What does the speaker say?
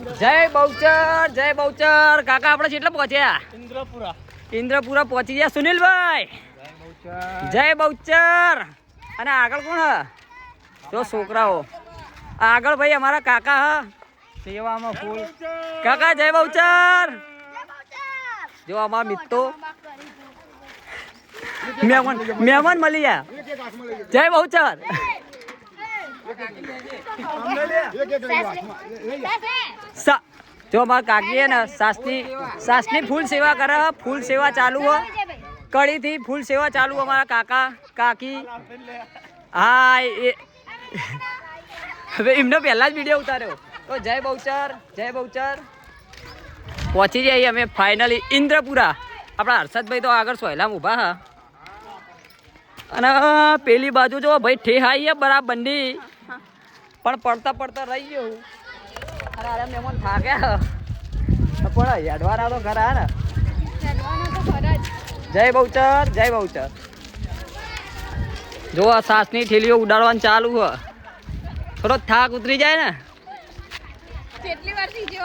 જય બહુચર કાકા આપણે કેટલા પહોંચ્યા? ઇન્દ્રપુરા પહોંચી ગયા સુનિલભાઈ. જય બહુચર. અને આગળ કોણ હ? જો છોકરાઓ આગળ ભાઈ અમારા કાકા હ સેવામાં ફૂલ. કાકા જય બહુચર. જો અમારા મિત્રો મહેમાન મળી ગયા. જય બહુચર. જો અમારા કાકી હે ને સાસની ફૂલ સેવા કરે. ફૂલ સેવા ચાલુ હો કડી થી ફૂલ સેવા ચાલુ અમારા કાકા કાકી. હા એ હવે એમનો પહેલા જ વિડીયો ઉતાર્યો. તો જય બહુચર પહોંચી જઈએ અમે ફાઇનલી ઇન્દ્રપુરા. આપણા હર્ષદભાઈ તો આગળ સોયલામાં ઊભા હા. અને પેલી બાજુ જો ભાઈ ઠેહાઈ હે બરાબરની પણ પડતા રહી ગયો. અરે અરે મહેમાન થાક્યા પણ હેડવાના તો ખરા ને. જય બહુચર જો આ સાસની ઠેલીઓ ઉડાડવાનું ચાલુ હ. થોડો થાક ઉતરી જાય ને.